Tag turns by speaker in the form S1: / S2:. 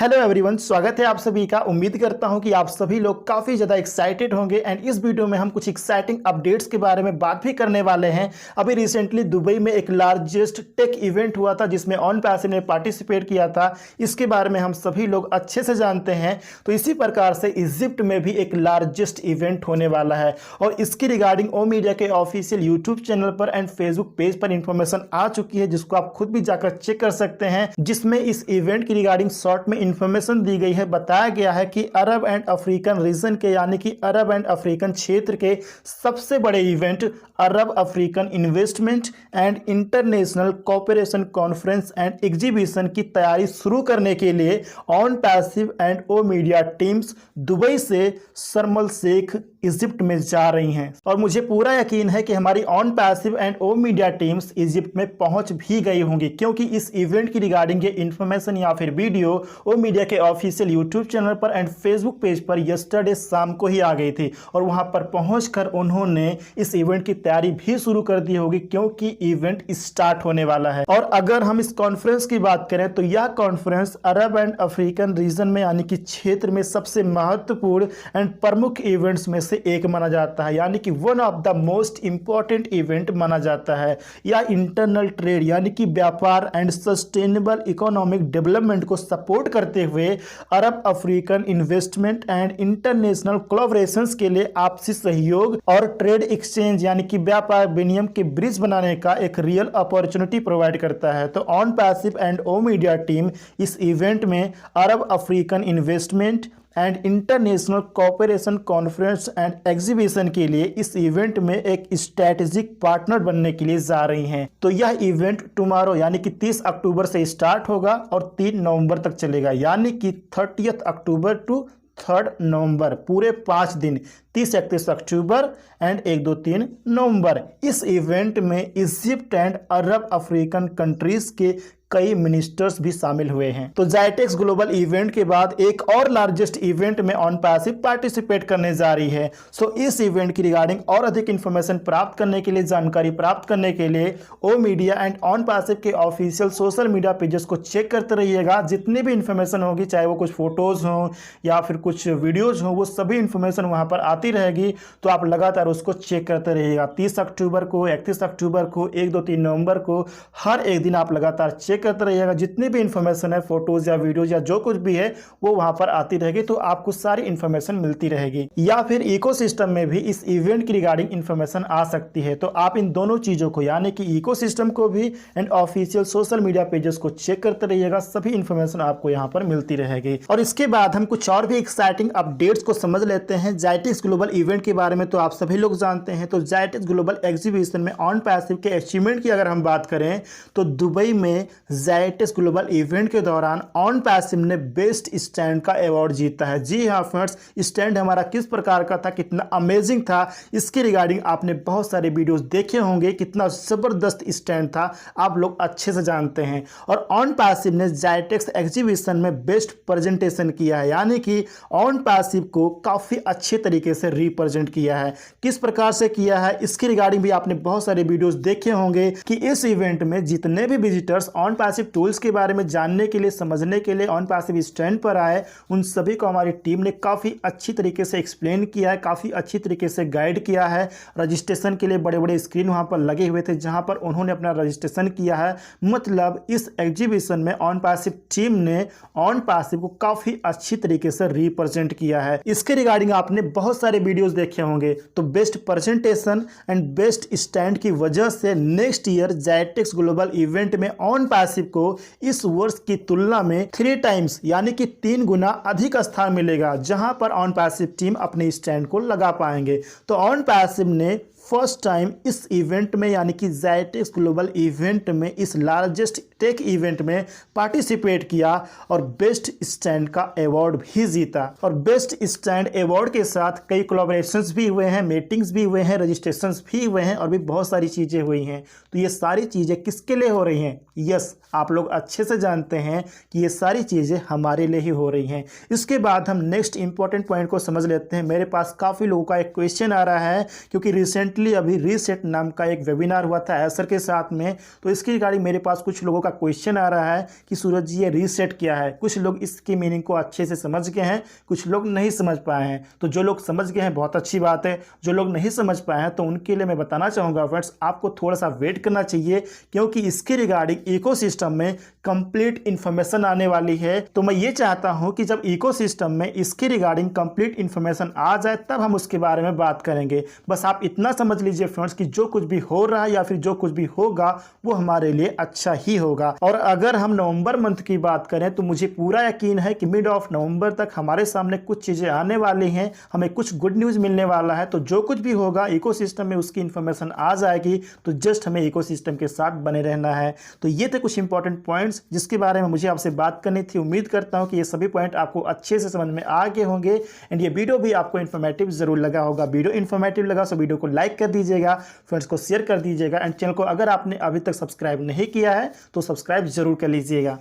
S1: Hello everyone, स्वागत है आप सभी का। उम्मीद करता हूं कि आप सभी लोग काफ़ी ज़्यादा एक्साइटेड होंगे एंड इस वीडियो में हम कुछ एक्साइटिंग अपडेट्स के बारे में बात भी करने वाले हैं। अभी रिसेंटली दुबई में एक लार्जेस्ट टेक इवेंट हुआ था जिसमें ऑन पैसिव ने पार्टिसिपेट किया था। इसके बारे में हम सभी लोग अच्छे से जानते हैं। तो इसी प्रकार से इजिप्ट में भी एक लार्जेस्ट इवेंट होने वाला है और इसकी रिगार्डिंग ओ मीडिया के ऑफिशियल यूट्यूब चैनल पर एंड फेसबुक पेज पर इंफॉर्मेशन आ चुकी है, जिसको आप खुद भी जाकर चेक कर सकते हैं, जिसमें इस इवेंट की रिगार्डिंग शॉर्ट में इंफॉर्मेशन दी गई है। बताया गया है कि अरब एंड अफ्रीकन रीजन के यानी कि अरब एंड अफ्रीकन क्षेत्र के सबसे बड़े event Arab African investment and international cooperation conference and exhibition की तैयारी शुरू करने के लिए on passive and O media teams Dubai से शर्म अल शेख इजिप्ट में जा रही हैं और मुझे पूरा यकीन है कि हमारी on passive and O media teams Egypt में पहुंच भी गई होंगी, क्योंकि इस इवेंट की रिगार्डिंग ये इन्फॉर्मेशन या फिर वीडियो ओ मीडिया के ऑफिशियल यूट्यूब चैनल पर एंड फेसबुक पेज पर यस्टरडे शाम को ही आ गई थी और वहां पर पहुंचकर उन्होंने इस इवेंट की तैयारी भी शुरू कर दी होगी, क्योंकि इवेंट स्टार्ट होने वाला है। और अगर हम इस कॉन्फ्रेंस की बात करें तो यह conference Arab and African region में यानी कि क्षेत्र में सबसे महत्वपूर्ण एंड प्रमुख इवेंट्स में से एक माना जाता है, यानी कि one of the most important event माना जाता है। यह इंटरनल ट्रेड यानी कि व्यापार एंड सस्टेनेबल इकोनॉमिक डेवलपमेंट को सपोर्ट करते हुए Arab African investment and international collaborations के लिए आपसी सहयोग और ट्रेड एक्सचेंज यानी कि व्यापार विनिमय के ब्रिज बनाने का एक रियल अपॉर्चुनिटी प्रोवाइड करता है। तो on passive and O media team इस इवेंट में Arab African investment and international cooperation conference and exhibition के लिए इस इवेंट में एक स्ट्रेटेजिक पार्टनर बनने के लिए जा रही हैं। तो यह इवेंट टुमारो यानी कि 30 अक्टूबर से स्टार्ट होगा और 3 नवंबर तक चलेगा, यानी कि 30 अक्टूबर टू 3 नवंबर, पूरे 5 दिन, 30-31 अक्टूबर एंड 1-2-3 नवंबर। इस इवेंट में Egypt and Arab African countries के कई मिनिस्टर्स भी शामिल हुए हैं। तो जाइटेक्स ग्लोबल इवेंट के बाद एक और लार्जेस्ट इवेंट में ऑन पैसिव पार्टिसिपेट करने जा रही है। सो इस इवेंट की रिगार्डिंग और अधिक इंफॉर्मेशन प्राप्त करने के लिए, जानकारी प्राप्त करने के लिए ओ मीडिया एंड ऑन पैसिव के ऑफिशियल सोशल मीडिया पेजेस को चेक करते रहिएगा। जितनी भी इंफॉर्मेशन होगी, चाहे वो कुछ फोटोज हों या फिर कुछ वीडियोज हों, वो सभी इंफॉर्मेशन वहां पर आती रहेगी। तो आप लगातार उसको चेक करते रहिएगा। 30 अक्टूबर को, 31 अक्टूबर को, 1-2-3 नवंबर को, हर एक दिन आप लगातार चेक करते रहिएगा। जितनी भी इंफॉर्मेशन है, फोटोज या वीडियोज या जो कुछ भी है, वो वहां पर आती रहेगी, तो आपको सारी इंफॉर्मेशन मिलती रहेगी। या फिर इकोसिस्टम में भी इस इवेंट की रिगार्डिंग इंफॉर्मेशन आ सकती है। तो आप इन दोनों चीजों को यानी कि इकोसिस्टम को भी and official social media pages को चेक करते रहिएगा। सभी इंफॉर्मेशन आपको यहाँ पर मिलती रहेगी। और इसके बाद हम कुछ और भी एक्साइटिंग अपडेट्स को समझ लेते हैं। जाइटेक्स ग्लोबल इवेंट के बारे में तो आप सभी लोग जानते हैं। तो जाइटेक्स ग्लोबल एग्जीबिशन में ऑन पैसिव के अचीवमेंट की अगर हम बात करें तो दुबई में जाइटेक्स ग्लोबल इवेंट के दौरान ऑन पैसिव ने बेस्ट स्टैंड का अवार्ड जीता है। जी हाँ फ्रेंड्स, स्टैंड हमारा किस प्रकार का था, कितना अमेजिंग था, इसकी रिगार्डिंग आपने बहुत सारे वीडियोस देखे होंगे। कितना जबरदस्त स्टैंड था, आप लोग अच्छे से जानते हैं। और ऑन पैसिव ने जाइटेक्स एग्जीबिशन में बेस्ट प्रेजेंटेशन किया है, यानी कि ऑन पैसिव को काफी अच्छे तरीके से रिप्रेजेंट किया है। किस प्रकार से किया है, इसकी रिगार्डिंग भी आपने बहुत सारे वीडियोस देखे होंगे कि इस इवेंट में जितने भी विजिटर्स ऑन पैसिव टूल्स के बारे में जानने के लिए, समझने के लिए ऑन पैसिव स्टैंड पर आए, उन सभी को हमारी टीम ने काफ़ी अच्छी तरीके से एक्सप्लेन किया है, काफ़ी अच्छी तरीके से गाइड किया है। रजिस्ट्रेशन के लिए बड़े बड़े स्क्रीन वहाँ पर लगे हुए थे, जहाँ पर उन्होंने अपना रजिस्ट्रेशन किया है। मतलब इस एग्जीबिशन में ऑन पैसिव टीम ने ऑन पैसिव को काफ़ी अच्छी तरीके से रिप्रेजेंट किया है। इसके रिगार्डिंग आपने बहुत सारे वीडियोज़ देखे होंगे। तो best presentation and best stand की वजह से नेक्स्ट ईयर जाइटेक्स ग्लोबल इवेंट में ऑन पैसिव को इस वर्ष की तुलना में 3 टाइम्स यानी कि 3 गुना अधिक स्थान मिलेगा, जहां पर ऑन पैसिव टीम अपने स्टैंड को लगा पाएंगे। तो ऑन पैसिव ने फर्स्ट टाइम इस इवेंट में यानी कि जाइटेक्स ग्लोबल इवेंट में, इस लार्जेस्ट टेक इवेंट में पार्टिसिपेट किया और बेस्ट स्टैंड का अवार्ड भी जीता। और बेस्ट स्टैंड अवार्ड के साथ कई कोलैबोरेशंस भी हुए हैं, मीटिंग्स भी हुए हैं, रजिस्ट्रेशंस भी हुए हैं और भी बहुत सारी चीज़ें हुई हैं। तो ये सारी चीज़ें किसके लिए हो रही हैं? यस, आप लोग अच्छे से जानते हैं कि ये सारी चीज़ें हमारे लिए ही हो रही हैं। इसके बाद हम नेक्स्ट इंपॉर्टेंट पॉइंट को समझ लेते हैं। मेरे पास काफ़ी लोगों का एक क्वेश्चन आ रहा है, क्योंकि रिसेंटली रिसेंटली अभी रीसेट नाम का एक वेबिनार हुआ था एसर के साथ में। तो इसकी रिगार्डिंग मेरे पास कुछ लोगों का क्वेश्चन आ रहा है कि सूरज जी ये रीसेट क्या है। कुछ लोग इसकी मीनिंग को अच्छे से समझ गए हैं, कुछ लोग नहीं समझ पाए हैं। तो जो लोग समझ गए हैं बहुत अच्छी बात है, जो लोग नहीं समझ पाए हैं तो उनके लिए मैं बताना चाहूँगा फ्रेंड्स, आपको थोड़ा सा वेट करना चाहिए, क्योंकि इसके रिगार्डिंग इकोसिस्टम में कंप्लीट इन्फॉर्मेशन आने वाली है। तो मैं ये चाहता हूँ कि जब इकोसिस्टम में इसके रिगार्डिंग कंप्लीट इन्फॉर्मेशन आ जाए तब हम उसके बारे में बात करेंगे। बस आप इतना समझ लीजिए फ्रेंड्स कि जो कुछ भी हो रहा है या फिर जो कुछ भी होगा वो हमारे लिए अच्छा ही होगा। और अगर हम नवंबर मंथ की बात करें तो मुझे पूरा यकीन है कि मिड ऑफ नवंबर तक हमारे सामने कुछ चीज़ें आने वाली हैं, हमें कुछ गुड न्यूज़ मिलने वाला है। तो जो कुछ भी होगा इकोसिस्टम में उसकी इन्फॉर्मेशन आ जाएगी, तो जस्ट हमें इकोसिस्टम के साथ बने रहना है। तो ये थे कुछ इंपॉर्टेंट पॉइंट्स जिसके बारे में मुझे आपसे बात करनी थी। उम्मीद करता हूँ कि ये सभी पॉइंट आपको अच्छे से समझ में आ गए होंगे एंड ये वीडियो भी आपको इन्फॉर्मेटिव जरूर लगा होगा। वीडियो इन्फॉर्मेटिव लगा तो वीडियो को लाइक कर दीजिएगा, फ्रेंड्स को शेयर कर दीजिएगा एंड चैनल को अगर आपने अभी तक सब्सक्राइब नहीं किया है तो सब्सक्राइब जरूर कर लीजिएगा।